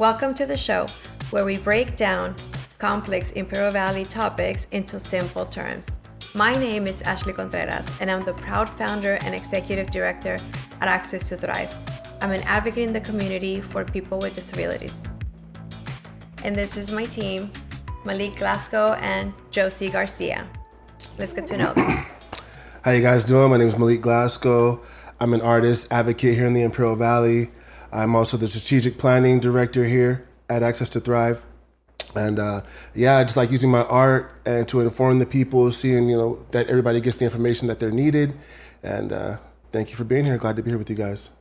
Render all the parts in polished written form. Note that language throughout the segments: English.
Welcome to the show, where we break down complex Imperi al Valley topics into simple terms. My name is Ashley Contreras, and I'm the proud founder and executive director at Access to Thrive. I'm an advocate in the community for people with disabilities. And this is my team, Malik, Glasgow, and Jocey, Garcia. Let's get to know them. How you guys doing? My name is Malik Glasgow. I'm an artist, advocate here in the Imperi al Valley. I'm also the strategic planning director here at Access to Thrive. And I just like using my art and to inform the people, seeing, that everybody gets the information that they're needed. And thank you for being here. Glad to be here with you guys.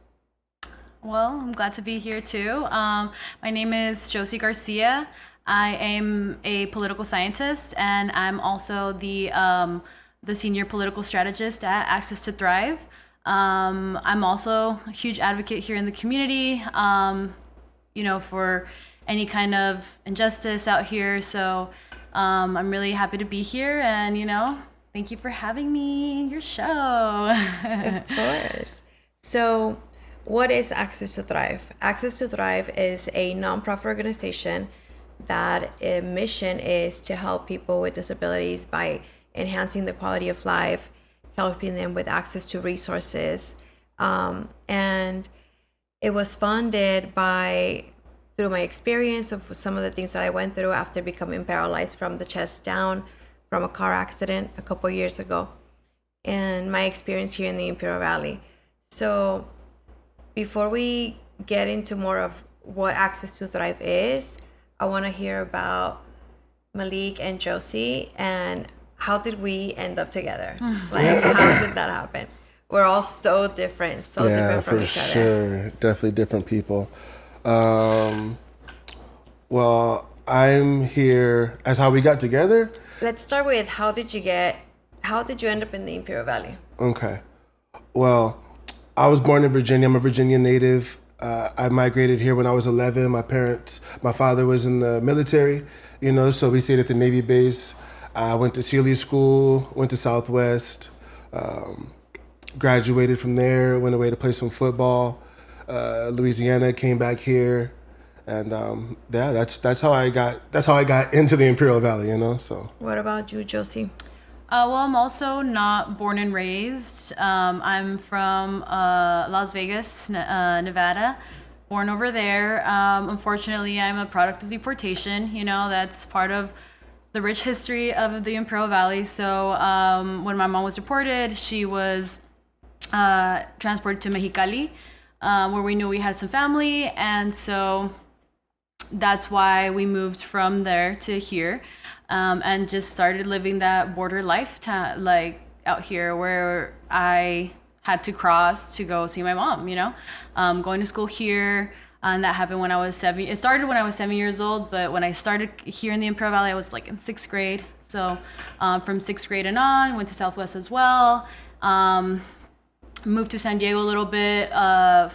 Well, I'm glad to be here too. My name is Jocey Garcia. I am a political scientist, and I'm also the senior political strategist at Access to Thrive. I'm also a huge advocate here in the community, for any kind of injustice out here. So I'm really happy to be here, and, thank you for having me in your show. Of course. So what is Access to Thrive? Access to Thrive is a nonprofit organization that mission is to help people with disabilities by enhancing the quality of life, helping them with access to resources. And it was funded through my experience of some of the things that I went through after becoming paralyzed from the chest down from a car accident a couple years ago, and my experience here in the Imperi al Valley. So before we get into more of what Access to Thrive is, I want to hear about Malik and Jocey and how did we end up together? Like, how did that happen? We're all so different, different from each other. Yeah, for sure. Definitely different people. Well, I'm here as how we got together. Let's start with how did you end up in the Imperi al Valley? Okay. Well, I was born in Virginia. I'm a Virginia native. I migrated here when I was 11. My father was in the military, so we stayed at the Navy base. I went to Sealy School, went to Southwest, graduated from there, went away to play some football. Louisiana, came back here, and that's how I got into the Imperi al Valley, So. What about you, Jocey? Well, I'm also not born and raised. I'm from Las Vegas, Nevada, born over there. Unfortunately, I'm a product of deportation. That's part of the rich history of the Imperi al Valley. So when my mom was deported, she was transported to Mexicali, where we knew we had some family. And so that's why we moved from there to here, and just started living that border life out here, where I had to cross to go see my mom, going to school here. And that happened when I was 7. It started when I was 7 years old, but when I started here in the Imperi al Valley, I was like in 6th grade. So from 6th grade and on, went to Southwest as well. Moved to San Diego a little bit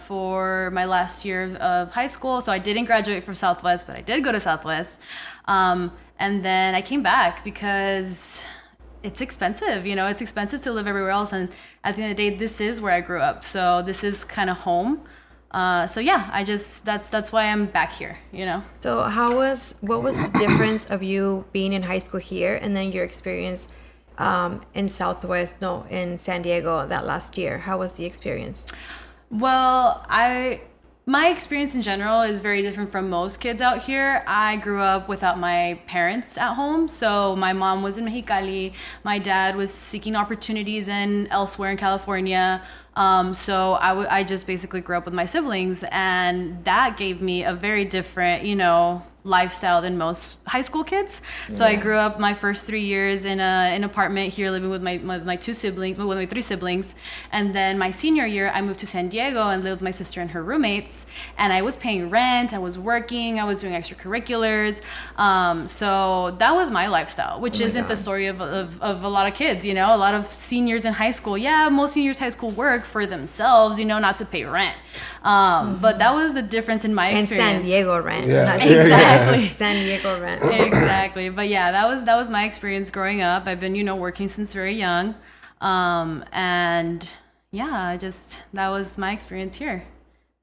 for my last year of high school. So I didn't graduate from Southwest, but I did go to Southwest. And then I came back because it's expensive. It's expensive to live everywhere else. And at the end of the day, this is where I grew up. So this is kind of home. That's why I'm back here, So what was the difference of you being in high school here and then your experience in San Diego that last year? How was the experience? Well, my experience in general is very different from most kids out here. I grew up without my parents at home. So my mom was in Mexicali. My dad was seeking opportunities elsewhere in California. So I just basically grew up with my siblings, and that gave me a very different, lifestyle than most high school kids. So I grew up my first 3 years in an apartment here, living with my 3 siblings. And then my senior year, I moved to San Diego and lived with my sister and her roommates. And I was paying rent, I was working, I was doing extracurriculars. So that was my lifestyle, which isn't the story of a lot of kids, A lot of seniors in high school. Yeah, most seniors in high school work for themselves, not to pay rent. But that was the difference in my experience. And San Diego rent. Yeah. Exactly. San Diego rent. Exactly. But yeah, that was my experience growing up. I've been, working since very young. And yeah, that was my experience here.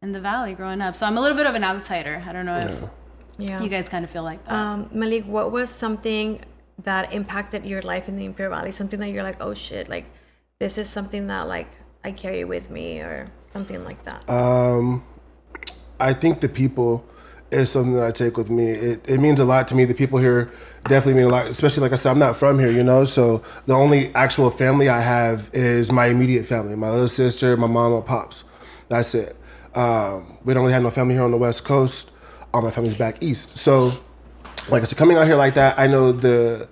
in the Valley growing up. So I'm a little bit of an outsider. I don't know if you guys kind of feel like that. Malik, what was something that impacted your life in the Imperial Valley? Something that you're like, oh shit, like this is something that like I carry with me, or something like that. I think the people is something that I take with me. It means a lot to me. The people here definitely mean a lot, especially like I said, I'm not from here, you know? So the only actual family I have is my immediate family, my little sister, my mom, my pops. That's it. We don't really have no family here on the West Coast. All my family's back east. So like I said, coming out here like that, I know the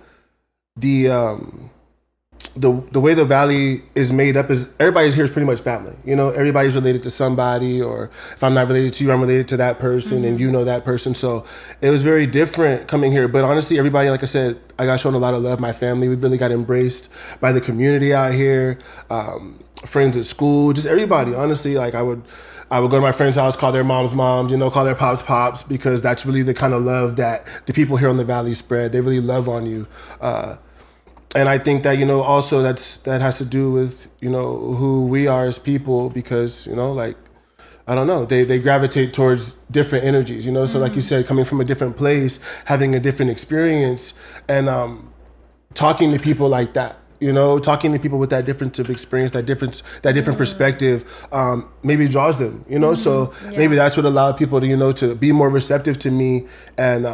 way the Valley is made up is everybody here is pretty much family. You know, everybody's related to somebody, or if I'm not related to you, I'm related to that person, and you know that person. So it was very different coming here. But honestly, everybody, like I said, I got shown a lot of love. My family, we really got embraced by the community out here, friends at school, just everybody. Honestly, like I would go to my friend's house, call their moms, you know, call their pops, because that's really the kind of love that the people here on the Valley spread. They really love on you. And I think that, you know, also that has to do with, you know, who we are as people, because, you know, like, I don't know, they gravitate towards different energies, you know? So like you said, coming from a different place, having a different experience, and talking to people like that, you know, talking to people with that difference of experience, that different perspective, maybe draws them, you know? So maybe that's what allowed people to, you know, to be more receptive to me and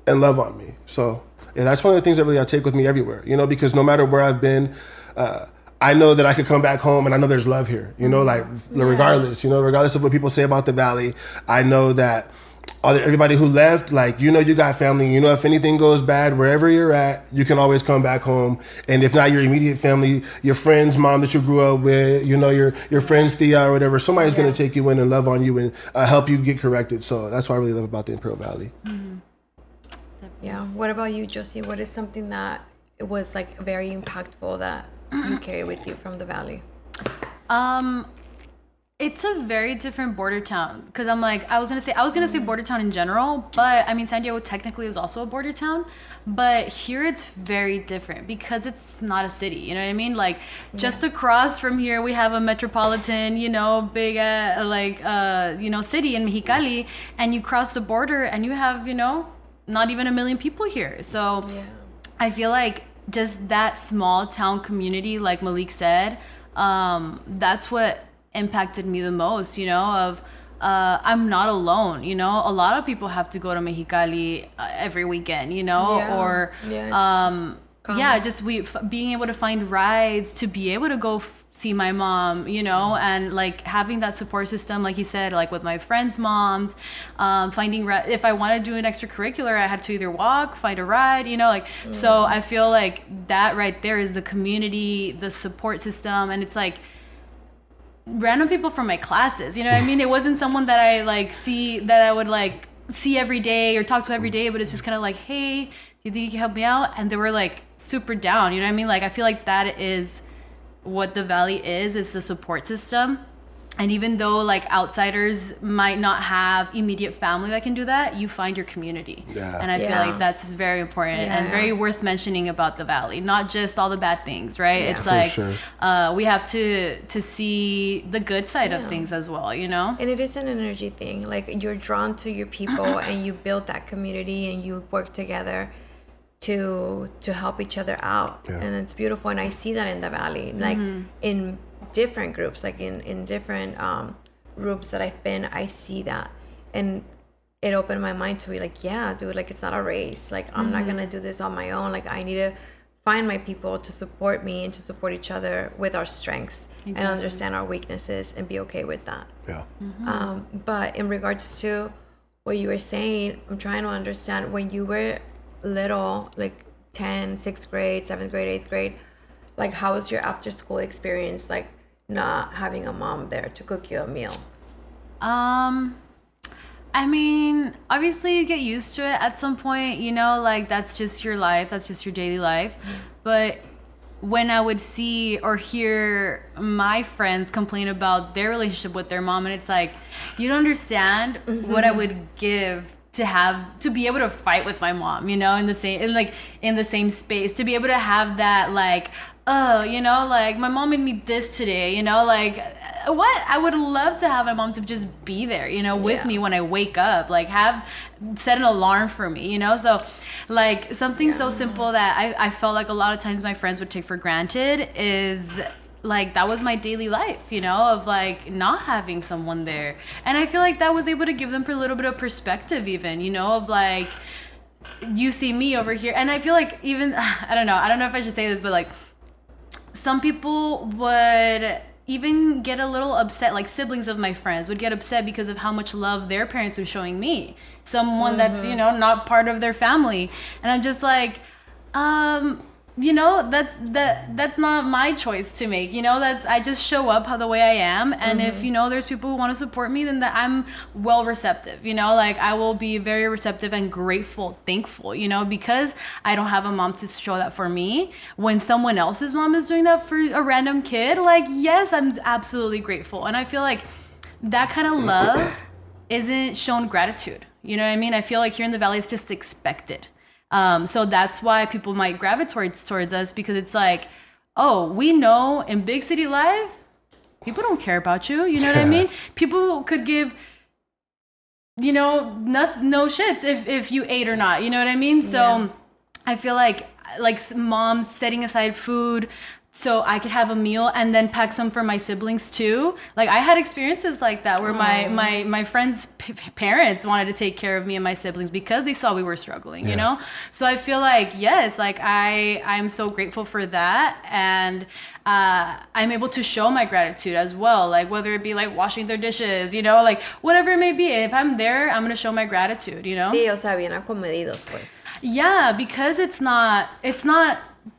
love on me. So yeah, that's one of the things that really I take with me everywhere, you know, because no matter where I've been, I know that I could come back home and I know there's love here, you know, like regardless of what people say about the Valley, I know that everybody who left, like, you know, you got family, you know, if anything goes bad, wherever you're at, you can always come back home. And if not your immediate family, your friend's mom that you grew up with, you know, your friend's Thea or whatever, somebody's going to take you in and love on you and help you get corrected. So that's what I really love about the Imperial Valley. Yeah. What about you, Jocey? What is something that was like very impactful that you carry with you from the Valley? It's a very different border town, because I was gonna say border town in general, but I mean San Diego technically is also a border town, but here it's very different because it's not a city. You know what I mean? Like just across from here we have a metropolitan, you know, big you know, city in Mexicali, and you cross the border and you have, you know, not even 1 million people here. So I feel like just that small town community, like Malik said, that's what impacted me the most, you know, of I'm not alone, you know. A lot of people have to go to Mexicali every weekend, you know, or just being able to find rides to be able to go see my mom, you know, and like having that support system, like you said, like with my friends' moms, finding if I want to do an extracurricular, I had to either walk, find a ride, you know, like, so I feel like that right there is the community, the support system, and it's like random people from my classes, you know what I mean? It wasn't someone that I would see every day or talk to every day, but it's just kind of like, hey, do you think you can help me out? And they were like super down, you know what I mean? Like I feel like that is what the Valley is the support system. And even though like outsiders might not have immediate family that can do that, you find your community. And I feel like that's very important and very worth mentioning about the Valley. Not just all the bad things, right? It's like we have to see the good side of things as well, you know? And it is an energy thing. Like you're drawn to your people and you build that community and you work together to help each other out. And it's beautiful. And I see that in the Valley, like in different groups, like in different rooms that I've been, I see that, and it opened my mind to be like, yeah, dude, like it's not a race. Like I'm not gonna do this on my own. Like I need to find my people to support me and to support each other with our strengths and understand our weaknesses and be okay with that. But in regards to what you were saying, I'm trying to understand when you were little, like 10, 6th grade, 7th grade, 8th grade, like how was your after school experience, like not having a mom there to cook you a meal? I mean, obviously you get used to it at some point, you know, like that's just your life, that's just your daily life. But when I would see or hear my friends complain about their relationship with their mom, and it's like, you don't understand what I would give to be able to fight with my mom, you know, in the same space, to be able to have that, like, oh, you know, like my mom made me this today, you know, like what? I would love to have my mom to just be there, you know, with me when I wake up, like set an alarm for me, you know? So like something so simple that I felt like a lot of times my friends would take for granted is like that was my daily life, you know, of like not having someone there. And I feel like that was able to give them a little bit of perspective even, you know, of like, you see me over here. And I feel like even, I don't know if I should say this, but like some people would even get a little upset, like siblings of my friends would get upset because of how much love their parents were showing me, someone that's, you know, not part of their family. And I'm just like, you know, that's not my choice to make, you know, I just show up the way I am. And if, you know, there's people who want to support me, then I'm well receptive, you know, like I will be very receptive and grateful, thankful, you know, because I don't have a mom to show that for me. When someone else's mom is doing that for a random kid, like, yes, I'm absolutely grateful. And I feel like that kind of love isn't shown gratitude. You know what I mean? I feel like here in the Valley, it's just expected. So that's why people might gravitate towards us, because it's like, oh, we know in big city life, people don't care about you. You know what I mean? People could give, you know, no shits if you ate or not. You know what I mean? So I feel like moms setting aside food so I could have a meal and then pack some for my siblings too. Like I had experiences like that where my friends' parents wanted to take care of me and my siblings because they saw we were struggling, you know? So I feel like, yes, like I'm so grateful for that. And I'm able to show my gratitude as well. Like whether it be like washing their dishes, you know, like whatever it may be. If I'm there, I'm going to show my gratitude, you know? Sí, o sea, bien acomedidos, pues. Yeah, because it's not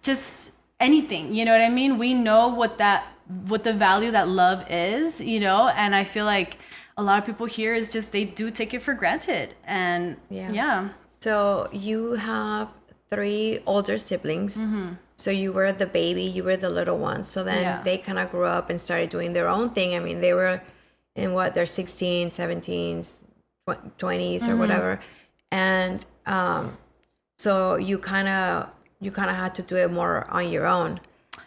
just anything, you know what I mean? We know what the value that love is, you know, and I feel like a lot of people here is just they do take it for granted. And yeah. So you have 3 older siblings. So you were the baby, you were the little one. So then they kind of grew up and started doing their own thing. I mean, they were in their 16s, 17s, 20s or whatever. And so you kind of had to do it more on your own,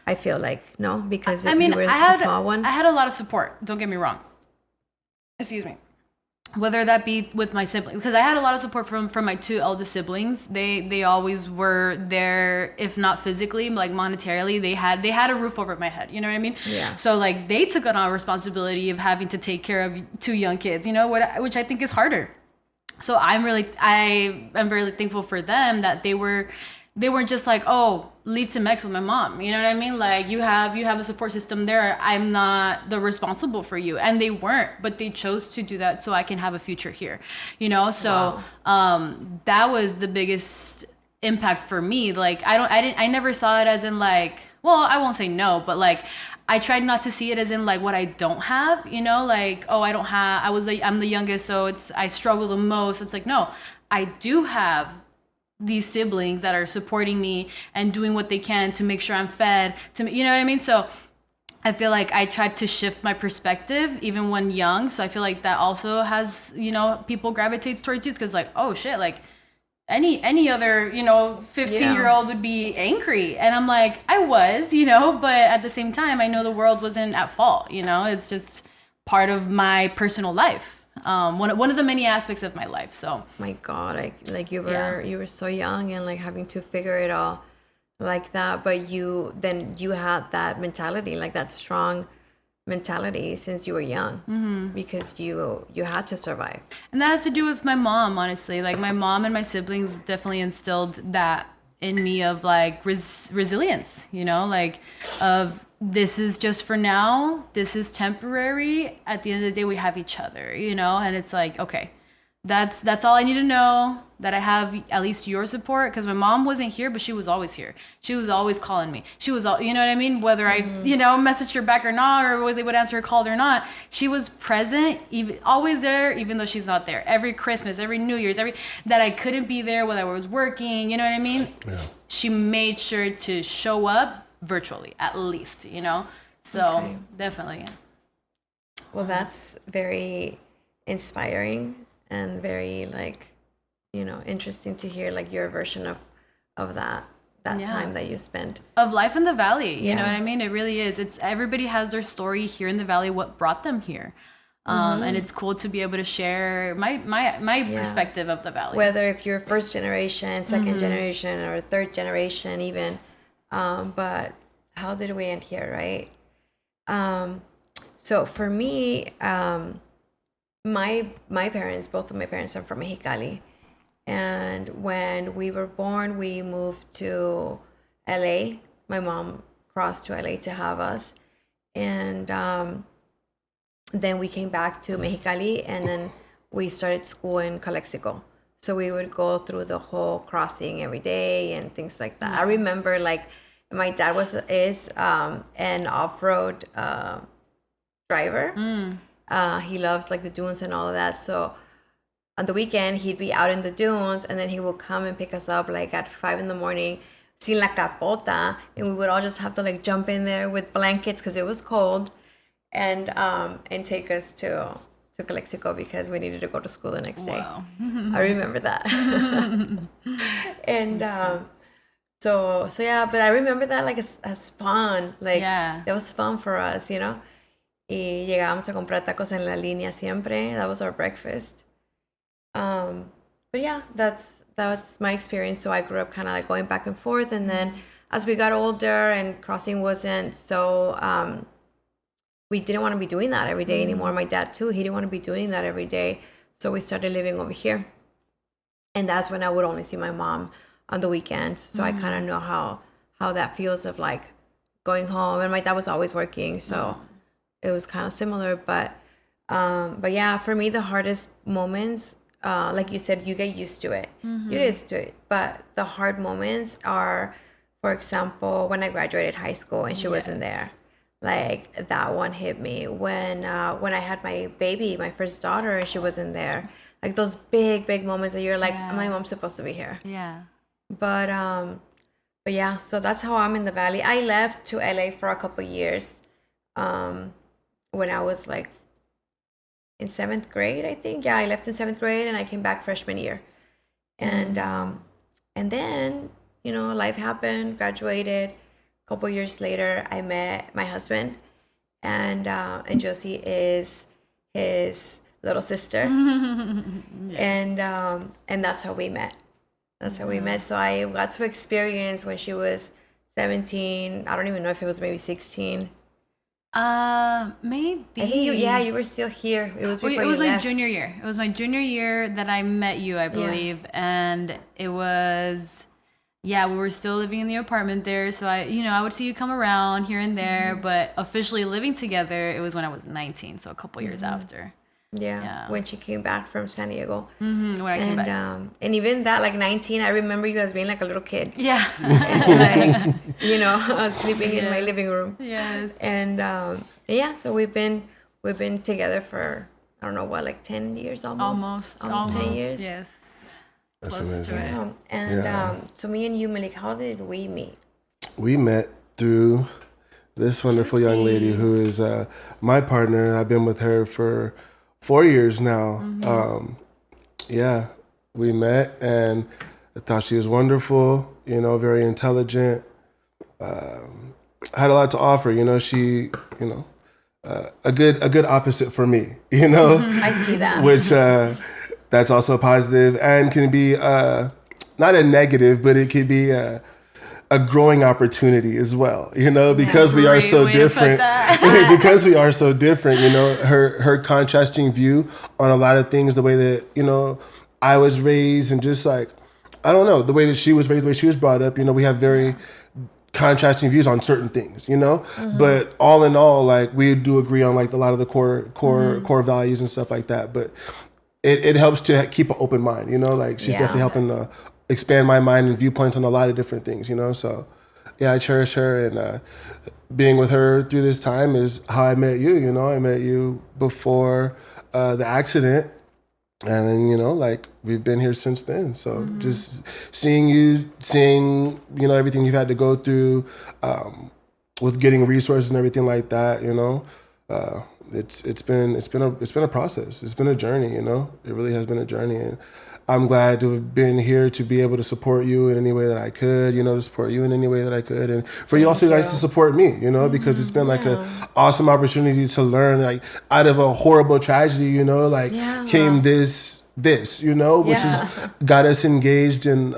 I feel like, no? Because you were the small one. I had a lot of support, don't get me wrong. Excuse me. Whether that be with my siblings, because I had a lot of support from my 2 eldest siblings. They always were there, if not physically, like monetarily. They had a roof over my head, you know what I mean? Yeah. So like they took on a responsibility of having to take care of 2 young kids, you know, which I think is harder. So I'm very thankful for them that they weren't just like, oh, leave to Mex with my mom. You know what I mean? Like you have a support system there. I'm not the responsible for you. And they weren't, but they chose to do that so I can have a future here. You know? So that was the biggest impact for me. Like I never saw it as in like, well, I won't say no, but like I tried not to see it as in like what I don't have, you know, like, oh, I'm the youngest, so I struggle the most. It's like, no, I do have these siblings that are supporting me and doing what they can to make sure I'm fed, you know what I mean? So I feel like I tried to shift my perspective even when young. So I feel like that also has, you know, people gravitates towards you because like, oh shit, like any other, you know, 15-year-old would be angry. And I'm like, I was, you know, but at the same time, I know the world wasn't at fault, you know, it's just part of my personal life. One of the many aspects of my life. So my God, like you were so young and like having to figure it all like that, but you had that mentality, like that strong mentality since you were young, because you had to survive. And that has to do with my mom, honestly. Like my mom and my siblings definitely instilled that in me of like resilience, you know, like of this is just for now, this is temporary, at the end of the day we have each other, you know. And it's like, okay, that's all I need to know, that I have at least your support, because my mom wasn't here, but she was always here. She was always calling me. She was all, you know what I mean, whether I you know messaged her back or not, or was able to answer her call or not, she was present, always there, even though she's not there. Every Christmas, every New Year's, that I couldn't be there, whether I was working, you know what I mean. She made sure to show up virtually, at least, you know. So definitely. Well, that's very inspiring and very like, you know, interesting to hear like your version of that, that time that you spend. Of life in the valley, you know what I mean? It really is. It's everybody has their story here in the valley, what brought them here. And it's cool to be able to share my perspective of the valley. Whether if you're first generation, second generation, or third generation even. But how did we end here, right? So for me, my parents, both of my parents are from Mexicali. And when we were born, we moved to LA. My mom crossed to LA to have us. And then we came back to Mexicali, and then we started school in Calexico. So we would go through the whole crossing every day and things like that. I remember, like, my dad is an off-road driver. He loves, like, the dunes and all of that. So on the weekend, he'd be out in the dunes, and then he would come and pick us up, like, at 5 a.m, sin la capota, and we would all just have to, like, jump in there with blankets because it was cold. And take us to Calexico because we needed to go to school the next day. I remember that. And so yeah, but I remember that, like, as fun. Like, it was fun for us, you know. Y llegábamos a comprar tacos en la línea siempre. That was our breakfast. But yeah, that's my experience. So I grew up kind of like going back and forth, and then as we got older and crossing wasn't so we didn't want to be doing that every day anymore. My dad too, he didn't want to be doing that every day. So we started living over here. And that's when I would only see my mom on the weekends. So I kind of know how that feels of, like, going home. And my dad was always working, so it was kind of similar. But yeah, for me, the hardest moments, like you said, you get used to it. You get used to it. But the hard moments are, for example, when I graduated high school and she wasn't there. Like, that one hit me when I had my baby, my first daughter, and she wasn't there. Like, those big moments that you're like, my mom's supposed to be here. Yeah. But yeah, so that's how I'm in the valley. I left to LA for a couple years when I was, like, in 7th grade, I think. Yeah, I left in 7th grade and I came back freshman year. And then, you know, life happened, graduated. Couple years later, I met my husband, and Jocey is his little sister, and that's how we met. That's how we met. So I got to experience when she was 17. I don't even know if it was maybe 16. Maybe. I think you were still here. It was before it was you my left. junior year. It was my junior year that I met you, I believe, and it was. Yeah, we were still living in the apartment there, so I would see you come around here and there, but officially living together, it was when I was 19, so a couple years after. Yeah, when she came back from San Diego. When I came back. And even that, like, 19, I remember you as being like a little kid. Yeah. And, like, you know, sleeping in my living room. Yes. And yeah, so we've been together for, I don't know what, like 10 years almost 10 years. Yes. That's Close amazing. to it. And so me and you, Malik, how did we meet? We met through this wonderful young lady who is my partner. I've been with her for 4 years now. Yeah, we met, and I thought she was wonderful, you know, very intelligent, had a lot to offer, you know. She, you know, a good opposite for me, you know. I see that. Which that's also positive and can be not a negative, but it could be a growing opportunity as well, you know, because we are so different. Because we are so different, you know, her contrasting view on a lot of things, the way that, you know, I was raised, and just, like, I don't know, the way that she was raised, the way she was brought up, you know, we have very contrasting views on certain things, you know, but all in all, like, we do agree on, like, a lot of the core values and stuff like that. But it helps to keep an open mind, you know, like, she's definitely helping to expand my mind and viewpoints on a lot of different things, you know. So yeah, I cherish her, and being with her through this time is how I met you, you know. I met you before the accident, and then, you know, like, we've been here since then. So just seeing, you know, everything you've had to go through with getting resources and everything like that, you know, It's been a process. It's been a journey, you know. It really has been a journey, and I'm glad to have been here to be able to support you in any way that I could, you know, to support you in any way that I could, and for you also guys to support me, you know, because it's been like a awesome opportunity to learn, like out of a horrible tragedy, you know, like came this, you know, which has got us engaged in,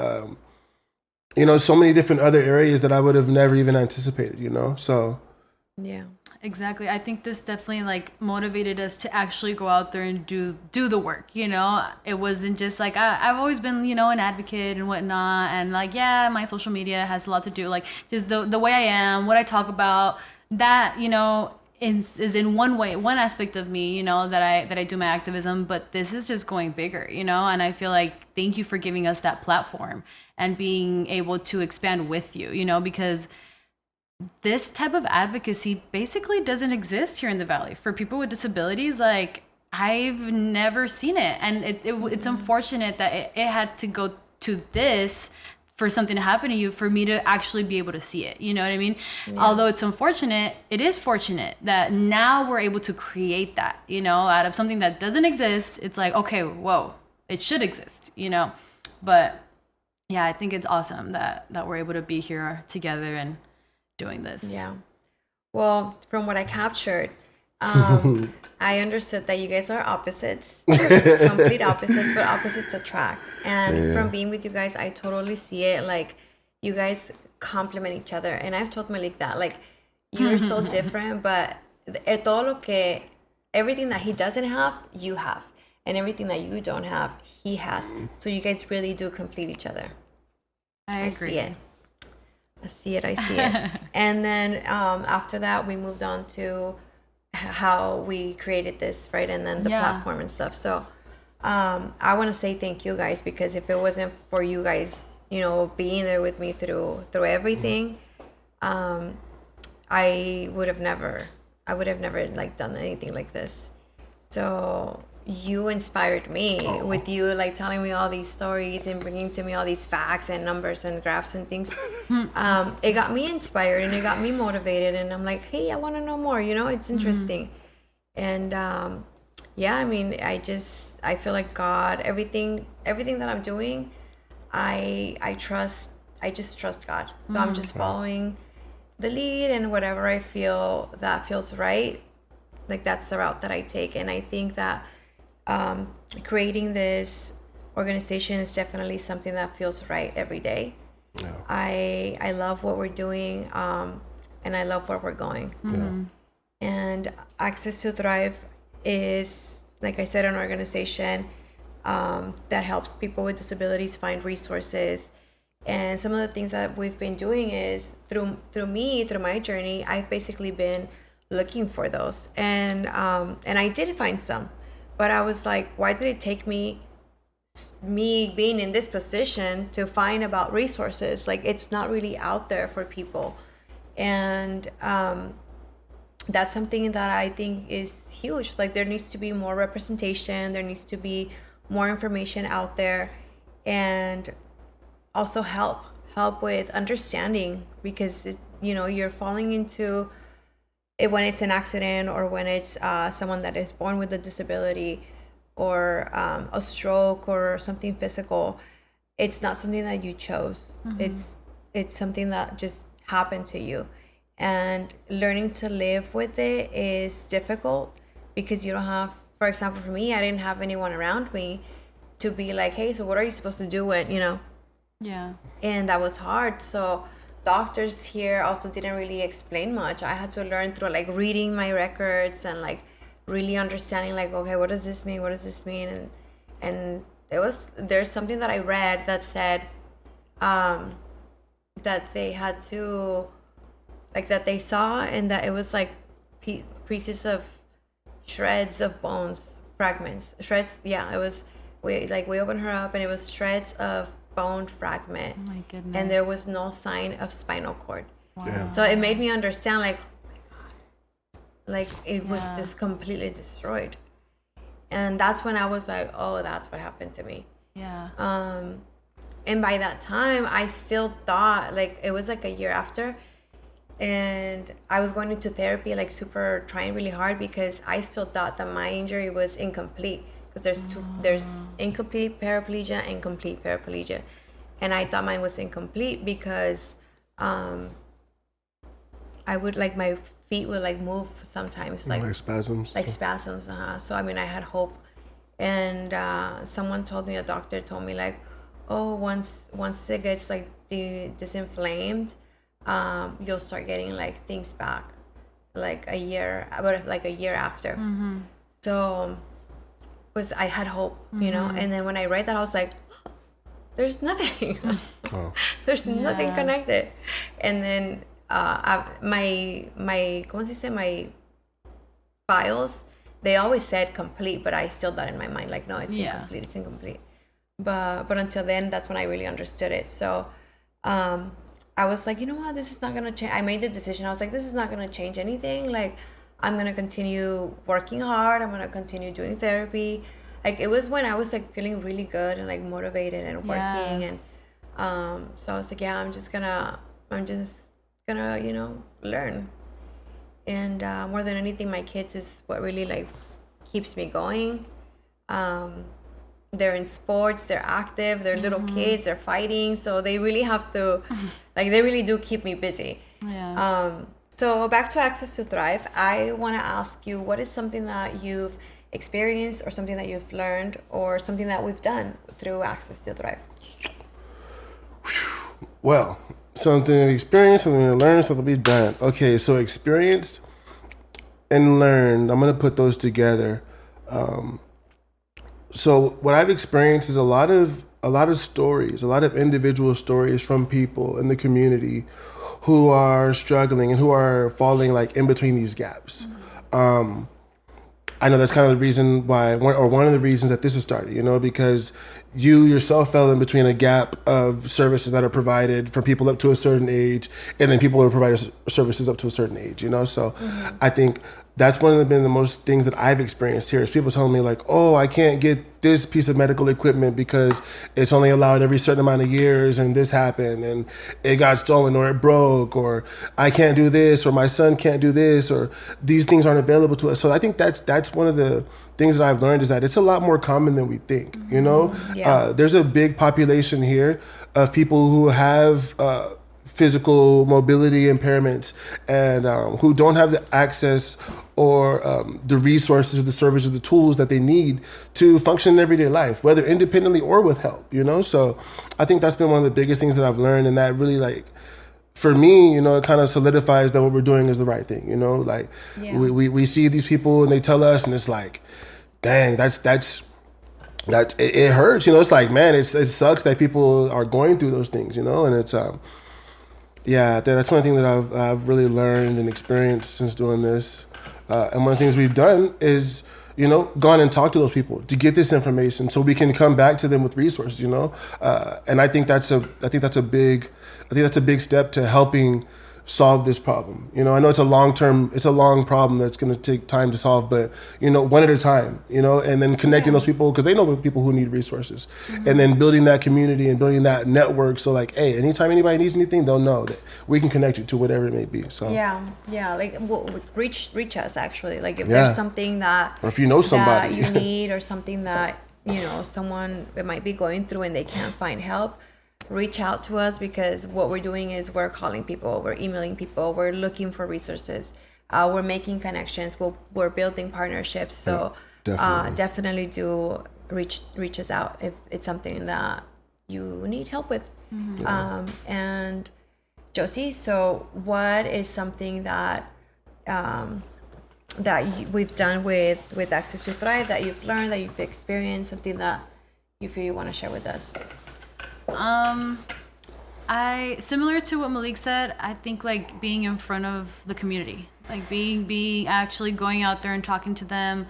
you know, so many different other areas that I would have never even anticipated, you know, so. Yeah. Exactly. I think this definitely like motivated us to actually go out there and do the work, you know? It wasn't just like, I've always been, you know, an advocate and whatnot. And like, yeah, my social media has a lot to do, like just the way I am, what I talk about, that, you know, is in one way, one aspect of me, you know, that I do my activism, but this is just going bigger, you know? And I feel like, thank you for giving us that platform and being able to expand with you, you know, because this type of advocacy basically doesn't exist here in the Valley for people with disabilities. Like, I've never seen it, and it's unfortunate that it had to go to this for something to happen to you for me to actually be able to see it. You know what I mean? Although it's unfortunate, it is fortunate that now we're able to create that, you know, out of something that doesn't exist. It's like, okay, whoa, it should exist, you know? But yeah, I think it's awesome that we're able to be here together and doing this. Yeah. Well, from what I captured, I understood that you guys are opposites, complete opposites, but opposites attract. And from being with you guys, I totally see it. Like, you guys complement each other. And I've told Malik that, like, you're so different, but everything that he doesn't have, you have. And everything that you don't have, he has. So you guys really do complete each other. I agree. I see it. And then after that, we moved on to how we created this, right? And then the platform and stuff. So I want to say thank you guys, because if it wasn't for you guys, you know, being there with me through everything, I would have never like done anything like this. So you inspired me with you like telling me all these stories and bringing to me all these facts and numbers and graphs and things. It got me inspired and it got me motivated, and I'm like, hey, I want to know more, you know, it's interesting. And I mean, I feel like God, everything that I'm doing, I just trust God. So I'm just following the lead, and whatever I feel that feels right, like that's the route that I take. And I think that creating this organization is definitely something that feels right every day. I love what we're doing, and I love where we're going. And Access to Thrive is, like I said, an organization that helps people with disabilities find resources. And some of the things that we've been doing is through my journey, I've basically been looking for those, and I did find some, but I was like, why did it take me being in this position to find about resources? Like, it's not really out there for people. And that's something that I think is huge. Like, there needs to be more representation, there needs to be more information out there, and also help with understanding, because you're falling into it when it's an accident, or when it's someone that is born with a disability, or a stroke or something physical. It's not something that you chose. It's something that just happened to you, and learning to live with it is difficult, because you don't have, for example, for me, I didn't have anyone around me to be like, hey, so what are you supposed to do when, and that was hard. So doctors here also didn't really explain much. I had to learn through like reading my records and like really understanding, like, okay, what does this mean? And there's something that I read that said that they had to, like, that they saw, and that it was like pieces of shreds of bones, fragments, shreds. Yeah, it was, we opened her up and it was shreds of bone fragment. Oh my goodness. And there was no sign of spinal cord. Wow. Yeah. So it made me understand, like, it was just completely destroyed. And that's when I was like, oh, that's what happened to me. Yeah. And by that time, I still thought, like, it was like a year after, and I was going into therapy, like super trying really hard, because I still thought that my injury was incomplete, because there's incomplete paraplegia and complete paraplegia, and I thought mine was incomplete because I would, like, my feet would like move sometimes, like spasms. spasms. So I mean, I had hope, and someone told me, a doctor told me, like, oh, once it gets like disinflamed, you'll start getting like things back, like a year, about like a year after. So I had hope, you know. And then when I read that, I was like, there's nothing. There's nothing connected. And then my ¿cómo se dice? My files, they always said complete, but I still thought in my mind, like, no, it's incomplete, it's incomplete. But until then, that's when I really understood it. So I was like, you know what, this is not gonna change. I made the decision. I was like, this is not gonna change anything. Like, I'm gonna continue working hard. I'm gonna continue doing therapy. Like, it was when I was like feeling really good and like motivated and working, and so I was like, yeah, I'm just gonna you know, learn. And more than anything, my kids is what really like keeps me going. They're in sports, they're active, they're little kids, they're fighting, so they really have to, like, they really do keep me busy. So back to Access to Thrive, I want to ask you, what is something that you've experienced, or something that you've learned, or something that we've done through Access to Thrive? Well, something we experienced, something we learned, something we've done. Okay, so experienced and learned, I'm gonna put those together. So what I've experienced is a lot of stories, a lot of individual stories from people in the community who are struggling and who are falling like in between these gaps. I know that's kind of the reason why, or one of the reasons that this was started, you know, because you yourself fell in between a gap of services that are provided for people up to a certain age, and then people who provide services up to a certain age, you know? So I think that's one of the most things that I've experienced here is people telling me like, oh, I can't get this piece of medical equipment because it's only allowed every certain amount of years, and this happened and it got stolen, or it broke, or I can't do this, or my son can't do this, or these things aren't available to us. So I think that's one of the things that I've learned, is that it's a lot more common than we think, you know? There's a big population here of people who have physical mobility impairments, and who don't have the access or the resources or the services or the tools that they need to function in everyday life, whether independently or with help, you know? So I think that's been one of the biggest things that I've learned, and that really, like, for me, you know, it kind of solidifies that what we're doing is the right thing, you know? Like, we see these people and they tell us, and it's like, dang, that's it hurts, you know? It's like, man, it sucks that people are going through those things, you know? And it's that's one thing that I've really learned and experienced since doing this. And one of the things we've done is, you know, gone and talked to those people to get this information so we can come back to them with resources, you know? And I think that's a big step to helping solve this problem. You know, I know it's a long problem that's going to take time to solve, but, you know, one at a time, you know, and then connecting those people, because they know people who need resources, and then building that community and building that network. So like, hey, anytime anybody needs anything, they'll know that we can connect you to whatever it may be. So like, reach us, actually. Like, if there's something that, or if you know somebody that you need, or something that, you know, someone might be going through and they can't find help, reach out to us, because what we're doing is we're calling people, we're emailing people, we're looking for resources, we're making connections, we're building partnerships. So definitely do reach us out if it's something that you need help with. And Jocey, so what is something that we've done with Access to Thrive, that you've learned, that you've experienced, something that you feel you want to share with us? I, similar to what Malik said, I think like being in front of the community, like being actually going out there and talking to them,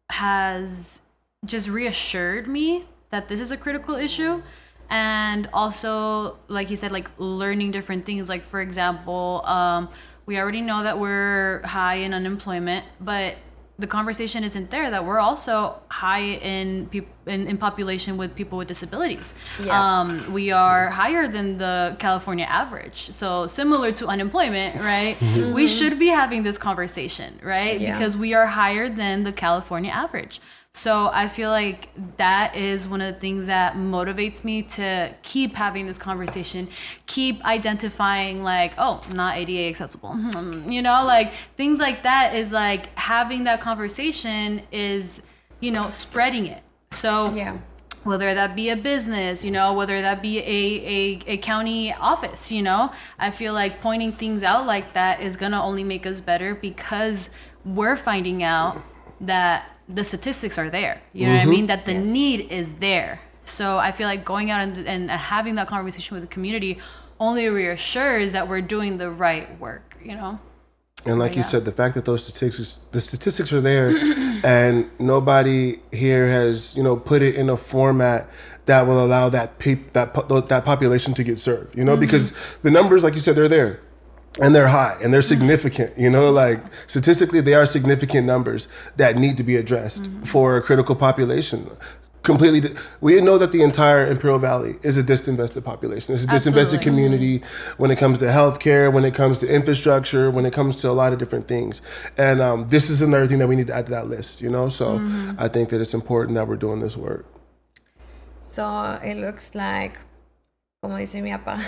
has just reassured me that this is a critical issue. And also, like he said, like learning different things. Like, for example, we already know that we're high in unemployment, but the conversation isn't there that we're also high in in population with people with disabilities. Yeah. We are higher than the California average. So similar to unemployment, right? We should be having this conversation, right? Yeah. Because we are higher than the California average. So I feel like that is one of the things that motivates me to keep having this conversation, keep identifying like, oh, not ADA accessible, you know, like things like that is like having that conversation is, you know, spreading it. So Yeah. whether that be a business, you know, whether that be a county office, you know, I feel like pointing things out like that is going to only make us better because we're finding out that the statistics are there. You know what I mean? That the need is there. So I feel like going out and having that conversation with the community only reassures that we're doing the right work, you know? And like you said, the fact that the statistics are there, and nobody here has, you know, put it in a format that will allow that population to get served, you know, because the numbers, like you said, they're there. And they're high and they're significant, you know, like statistically, they are significant numbers that need to be addressed for a critical population. We know that the entire Imperial Valley is a disinvested population. It's a disinvested community when it comes to healthcare, when it comes to infrastructure, when it comes to a lot of different things. And this is another thing that we need to add to that list, you know? So I think that it's important that we're doing this work. So it looks like, como dice mi papá,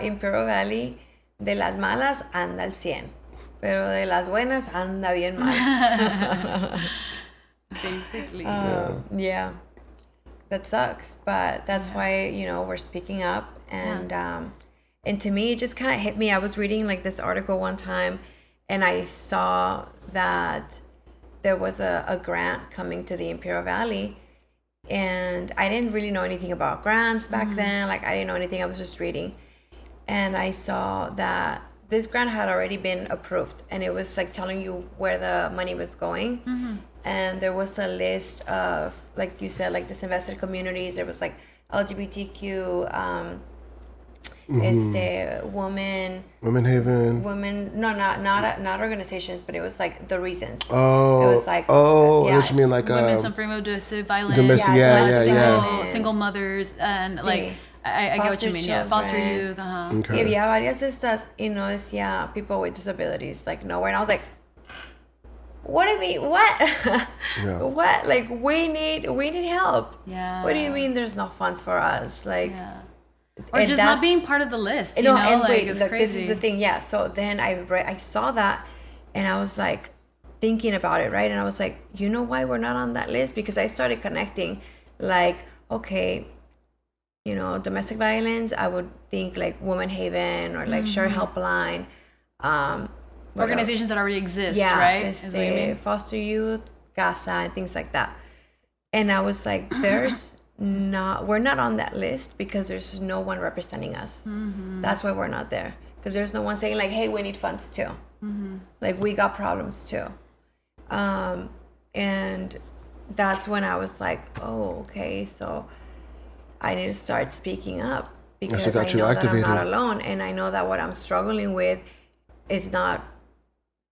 Imperial Valley, de las malas anda al 100, pero de las buenas anda bien mal. Basically. Yeah, that sucks, but that's why, you know, we're speaking up. And and to me, it just kind of hit me. I was reading like this article one time, and I saw that there was a grant coming to the Imperial Valley. And I didn't really know anything about grants back then. Like, I didn't know anything. I was just reading. And I saw that this grant had already been approved. And it was, like, telling you where the money was going. And there was a list of, like you said, like, disinvested communities. There was, like, LGBTQ, Women Haven. not organizations, but it was, like, the reasons. Oh. It was, like... what you mean, like... Women suffering of domestic violence. Single mothers, and, like... I get what you mean. Children. Yeah, foster youth. Okay. Y había varias de estas, y no decía people with disabilities, like nowhere. And I was like, what do you mean? What? Yeah. What? Like, we need help. Yeah. What do you mean there's no funds for us? Like, or just not being part of the list, you know? And like, wait, it's look, crazy. this is the thing. Yeah. So then I saw that, and I was like thinking about it, right? And I was like, you know why we're not on that list? Because I started connecting, like, okay, you know, domestic violence, I would think like Women Haven or like Share Helpline. Organizations that already exist, yeah, right? Is what you mean? foster youth, Gaza, and things like that. And I was like, we're not on that list because there's no one representing us. That's why we're not there. Because there's no one saying like, hey, we need funds too. Like, we got problems too. And that's when I was like, oh, okay, so I need to start speaking up because I know that I'm not alone, and I know that what I'm struggling with is not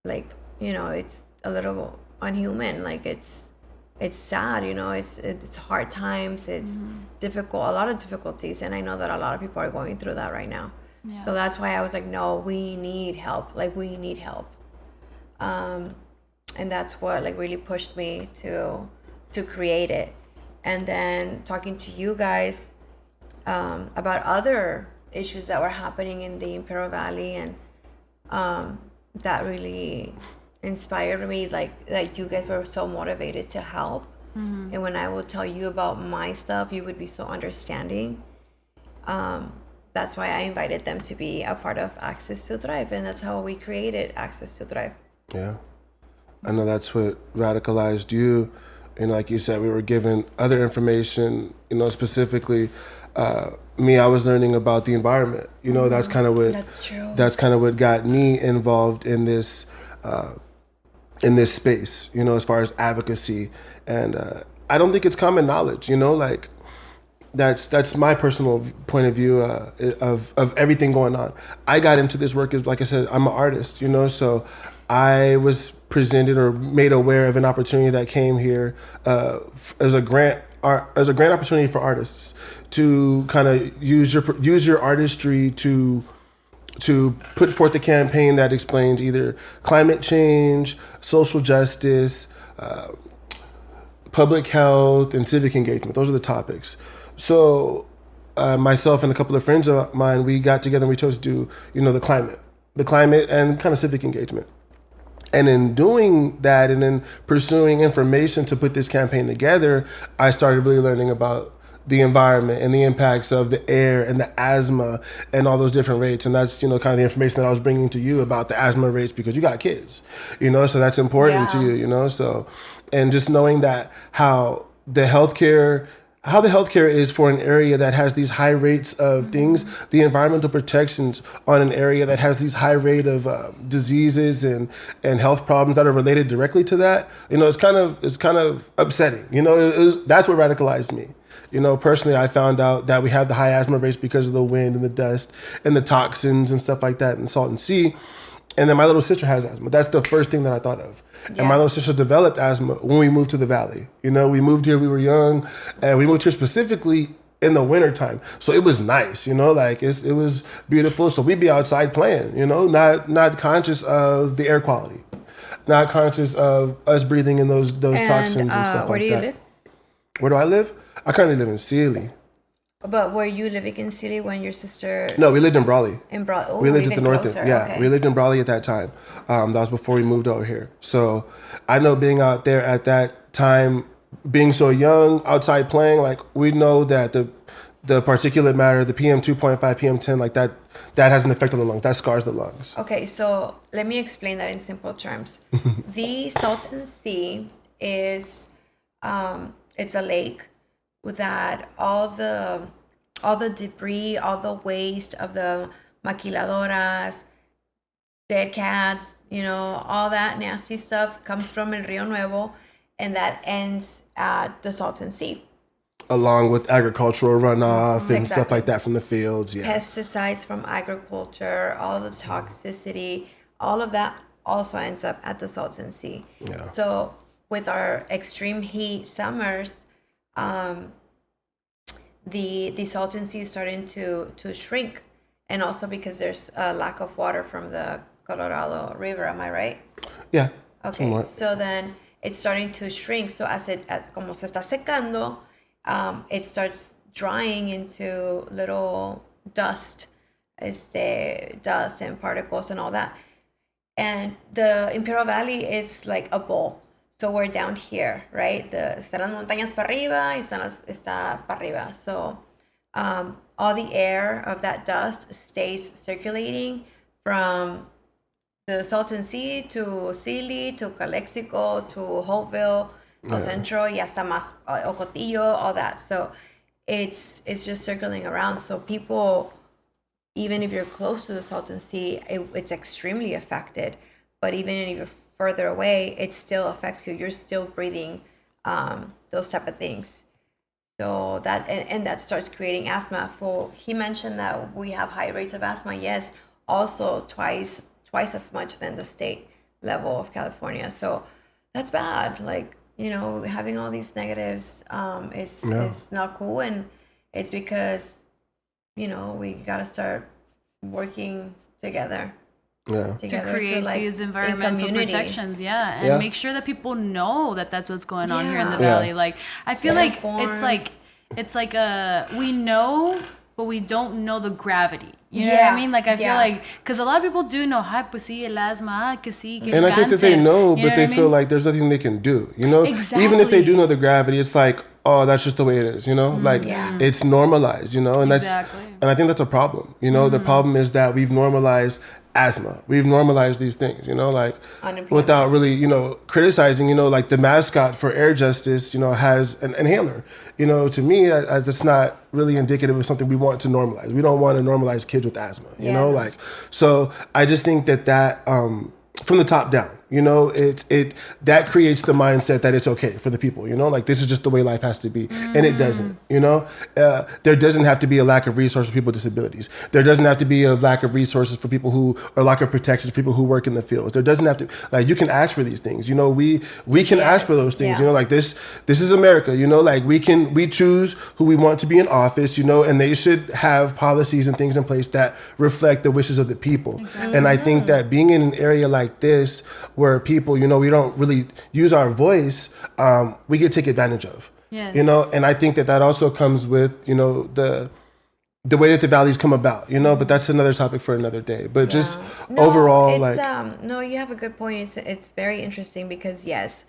like, you know, it's a little unhuman. Like, it's sad, you know, it's hard times, it's difficult, a lot of difficulties, and I know that a lot of people are going through that right now. So that's why I was like, no, we need help. Like, we need help. And that's what like really pushed me to create it. And then talking to you guys about other issues that were happening in the Imperial Valley, and that really inspired me, like that you guys were so motivated to help. And when I will tell you about my stuff, you would be so understanding. That's why I invited them to be a part of Access to Thrive, and that's how we created Access to Thrive. Yeah, I know that's what radicalized you. And like you said, we were given other information, you know, specifically me, I was learning about the environment. You know, that's kind of what that's kind of what got me involved in this space, you know, as far as advocacy. And I don't think it's common knowledge, you know, like that's my personal point of view of everything going on. I got into this work as, like I said, I'm an artist, you know, so I was presented or made aware of an opportunity that came here as a grant opportunity for artists to kind of use your artistry to put forth a campaign that explains either climate change, social justice, public health, and civic engagement. Those are the topics. So myself and a couple of friends of mine, we got together and we chose to do, the climate and kind of civic engagement. And in doing that and in pursuing information to put this campaign together, I started really learning about the environment and the impacts of the air and the asthma and all those different rates. And that's, kind of the information that I was bringing to you about the asthma rates because you got kids, so that's important to you, so, and just knowing that how the healthcare is for an area that has these high rates of things, the environmental protections on an area that has these high rate of diseases and health problems that are related directly to that, it's kind of upsetting. That's what radicalized me. Personally, I found out that we have the high asthma rates because of the wind and the dust and the toxins and stuff like that in Salton Sea. And then my little sister has asthma. That's the first thing that I thought of. Yeah. And my little sister developed asthma when we moved to the valley. We moved here, we were young, and we moved here specifically in the wintertime. So it was nice, it was beautiful. So we'd be outside playing, not conscious of the air quality, not conscious of us breathing in those toxins and stuff like that. Where do you live? Where do I live? I currently live in Sealy. But were you living in Sealy when your sister... No, we lived in Brawley. In Brawley. Oh, we lived at the north closer. end. Yeah, okay. We lived in Brawley at that time. That was before we moved over here. So I know being out there at that time, being so young, outside playing, we know that the particulate matter, the PM 2.5, PM 10, that has an effect on the lungs. That scars the lungs. Okay, so let me explain that in simple terms. The Salton Sea is... it's a lake that all the debris, all the waste of the maquiladoras, dead cats, all that nasty stuff comes from El Rio Nuevo, and that ends at the Salton Sea. Along with agricultural runoff and stuff like that from the fields, yeah. Pesticides from agriculture, all the toxicity, all of that also ends up at the Salton Sea. Yeah. So with our extreme heat summers, the Salton Sea is starting to shrink, and also because there's a lack of water from the Colorado River. Am I right? Yeah. Okay. Somewhat. So then it's starting to shrink. So como se está secando, it starts drying into little dust and particles and all that. And the Imperi al Valley is like a bowl. So we're down here, right? Están las montañas para arriba y está para arriba. So all the air of that dust stays circulating from the Salton Sea to Sealy to Calexico to Hopeville, El Centro, y hasta más Ocotillo, all that. So it's just circling around. So people, even if you're close to the Salton Sea, it's extremely affected. But even if you're further away, it still affects you. You're still breathing those type of things. So that and that starts creating asthma. He mentioned that we have high rates of asthma. Yes, also twice as much than the state level of California. So that's bad. Having all these negatives is not cool, and it's because we gotta start working together. Yeah. To create these environmental protections, and make sure that people know that that's what's going on here in the valley. I feel like it's like we know, but we don't know the gravity. You know what I mean? I feel like, because a lot of people do know, pues sí, el asma, que sí, que and I think that they know, but they feel like there's nothing they can do. Exactly. Even if they do know the gravity, it's like, oh, that's just the way it is. It's normalized. And that's, and I think that's a problem. The problem is that we've normalized asthma. We've normalized these things, without really, criticizing, the mascot for Air Justice, has an inhaler. To me, that's not really indicative of something we want to normalize. We don't want to normalize kids with asthma, so I just think that from the top down, You know, that creates the mindset that it's okay for the people, you know, like this is just the way life has to be. And it doesn't, you know, there doesn't have to be a lack of resources for people with disabilities. There doesn't have to be a lack of resources for people or lack of protection for people who work in the fields. There doesn't have to, like, you can ask for these things, you know, we can ask for those things, you know, like this is America, you know, like we choose who we want to be in office, you know, and they should have policies and things in place that reflect the wishes of the people. Exactly. And I think that being in an area like this where people, you know, we don't really use our voice, we get taken advantage of. Yes. You know, and I think that also comes with, you know, the way that the valleys come about, you know, but that's another topic for another day. But just overall, like... No, you have a good point. It's very interesting because, yes,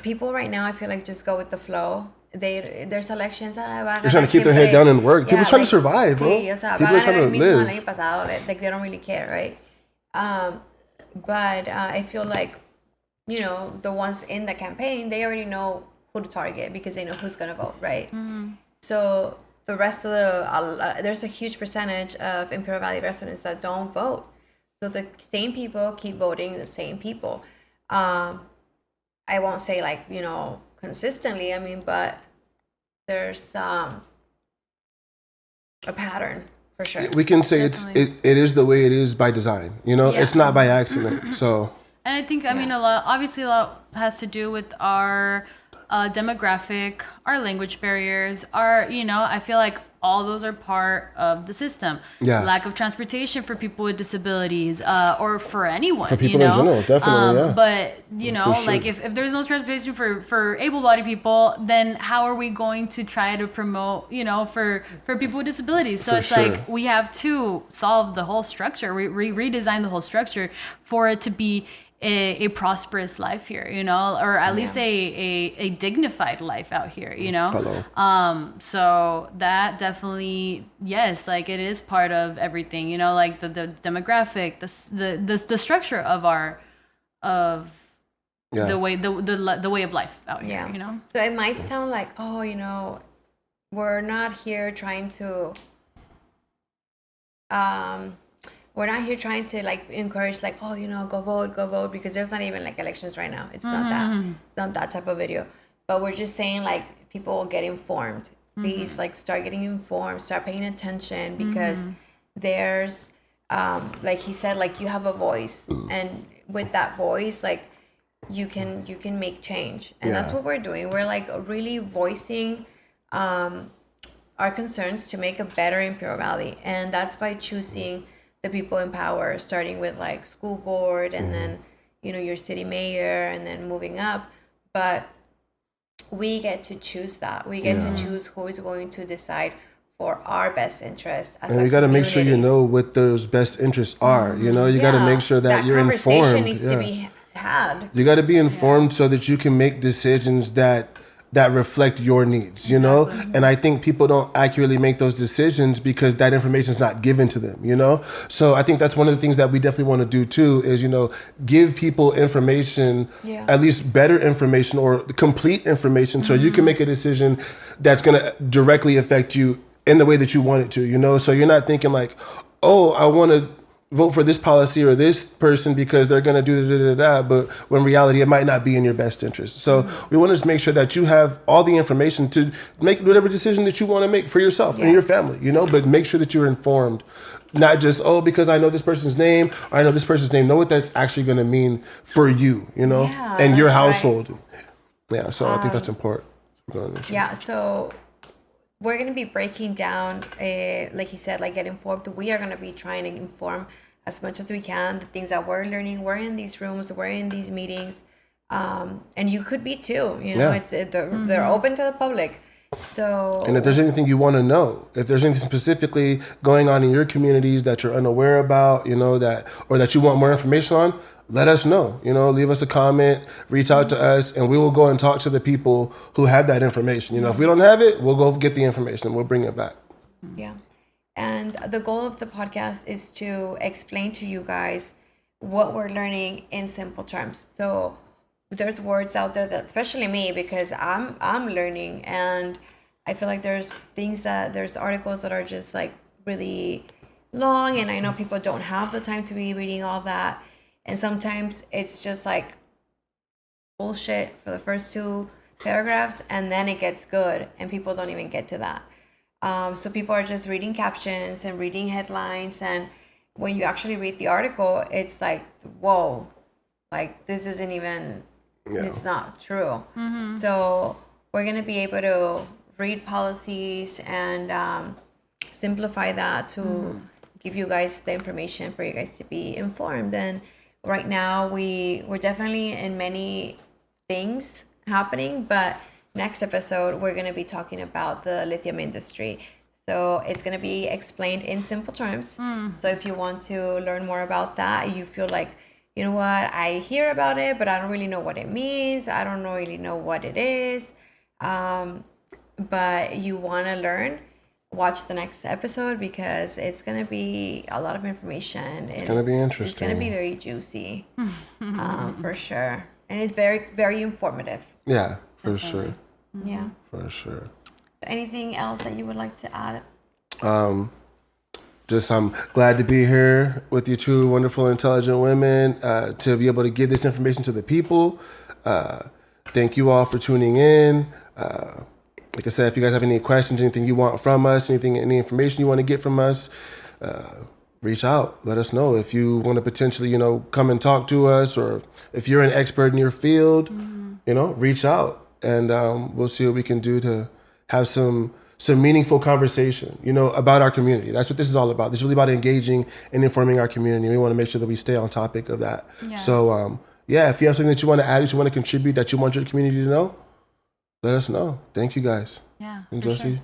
people right now, I feel like just go with the flow. There's elections. They're trying to keep their head down and work. People trying to survive, bro. People are trying to live. Like, they don't really care, right? But I feel like, you know, the ones in the campaign, they already know who to target because they know who's going to vote, right? Mm-hmm. So the rest of there's a huge percentage of Imperial Valley residents that don't vote. So the same people keep voting the same people. I won't say, like, you know, consistently, I mean, but there's a pattern for sure. We can say it is the way it is by design, you know. It's not by accident. So, and I think, I mean, a lot has to do with our demographic, our language barriers, you know, I feel like all those are part of the system. Yeah. Lack of transportation for people with disabilities, or for anyone. For people, you know? In general, definitely, But, you know, sure. Like if there's no transportation for able-bodied people, then how are we going to try to promote, you know, for people with disabilities? So it's like we have to solve the whole structure, redesign the whole structure for it to be a prosperous life here, you know, or at least a dignified life out here, you know. Hello. So that definitely, yes, like it is part of everything, you know, like the demographic, the structure of the way of life out here, you know. So it might sound like, oh, you know, we're not here trying to like encourage, like, oh, you know, go vote, because there's not even like elections right now. It's not that type of video. But we're just saying, like, people get informed. Please, like, start getting informed, start paying attention, because there's, like he said, like, you have a voice, and with that voice, like, you can make change, and that's what we're doing. We're like really voicing our concerns to make a better Imperial Valley, and that's by choosing the people in power, starting with like school board, and then, you know, your city mayor, and then moving up. But we get to choose that. We get to choose who is going to decide for our best interest as and you got to make sure you know what those best interests are. You know, you got to make sure that you're informed. That conversation needs to be had. You got to be informed so that you can make decisions that reflect your needs, you know? And I think people don't accurately make those decisions because that information is not given to them, you know? So I think that's one of the things that we definitely want to do too, is, you know, give people information, at least better information or complete information, so you can make a decision that's going to directly affect you in the way that you want it to, you know? So you're not thinking like, oh, I want to vote for this policy or this person because they're going to do da-da-da-da, but when in reality, it might not be in your best interest. So we want to just make sure that you have all the information to make whatever decision that you want to make for yourself and your family, you know, but make sure that you're informed, not just, oh, because I know this person's name or I know this person's name, know what that's actually going to mean for you, you know, and your household. Right. Yeah, so I think that's important. So we're going to be breaking down, like he said, like, get informed. We are going to be trying to inform as much as we can, the things that we're learning. We're in these rooms, we're in these meetings, and you could be too, you know. They're open to the public. So, and if there's anything you want to know, if there's anything specifically going on in your communities that you're unaware about, you know, or that you want more information on, let us know, you know, leave us a comment, reach out to us, and we will go and talk to the people who have that information. You know, if we don't have it, we'll go get the information, we'll bring it back. Yeah. And the goal of the podcast is to explain to you guys what we're learning in simple terms. So there's words out there that, especially me, because I'm learning, and I feel like there's articles that are just like really long, and I know people don't have the time to be reading all that. And sometimes it's just like bullshit for the first two paragraphs, and then it gets good, and people don't even get to that. So people are just reading captions and reading headlines, and when you actually read the article, it's like, whoa, like this isn't even, it's not true. So we're going to be able to read policies and simplify that to give you guys the information for you guys to be informed. And right now we're definitely in many things happening, but next episode we're going to be talking about the lithium industry. So it's going to be explained in simple terms. So if you want to learn more about that, you feel like, you know what, I hear about it, but I don't really know what it means. I don't really know what it is. But you want to learn, watch the next episode, because it's going to be a lot of information. It's going to be interesting. It's going to be very juicy, for sure. And it's very, very informative. Yeah, for sure. Yeah. For sure. Anything else that you would like to add? Just I'm glad to be here with you two wonderful, intelligent women, to be able to give this information to the people. Thank you all for tuning in. Like I said, if you guys have any questions, anything you want from us, any information you want to get from us, reach out. Let us know. If you want to potentially, come and talk to us, or if you're an expert in your field, reach out, and we'll see what we can do to have some meaningful conversation, about our community. That's what this is all about. This is really about engaging and informing our community. We want to make sure that we stay on topic of that. Yeah. So, if you have something that you want to add, that you want to contribute, that you want your community to know, let us know. Thank you guys. Yeah. And Jocey?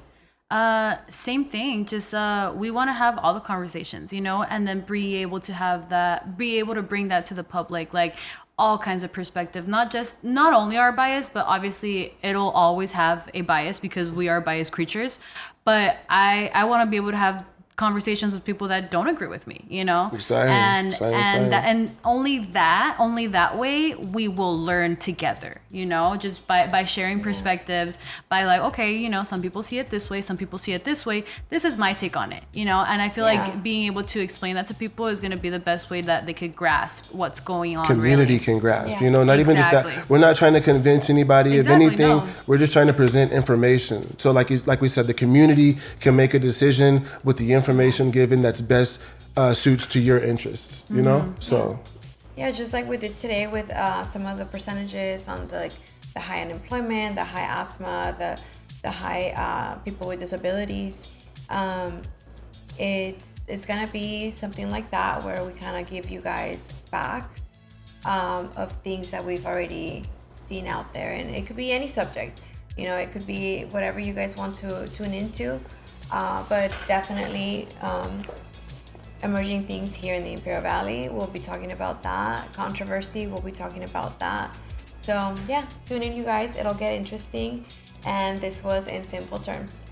Sure. Same thing. Just we want to have all the conversations, and then be able to bring that to the public, like all kinds of perspective, not only our bias, but obviously it'll always have a bias because we are biased creatures. But I want to be able to have conversations with people that don't agree with me, Same. And only that way we will learn together, just by sharing perspectives, by like, okay, some people see it this way, some people see it this way, this is my take on it, and I feel like being able to explain that to people is going to be the best way that they could grasp what's going on. Community really can grasp, not even just that. We're not trying to convince anybody of anything. No. We're just trying to present information. So like we said, the community can make a decision with the information given that's best suits to your interests, so just like we did today with some of the percentages on the high unemployment, the high asthma, the high people with disabilities. It's gonna be something like that, where we kind of give you guys facts of things that we've already seen out there, and it could be any subject, it could be whatever you guys want to tune into. But definitely emerging things here in the Imperi al Valley. We'll be talking about that. Controversy, we'll be talking about that. So tune in, you guys. It'll get interesting. And this was In Simple Terms.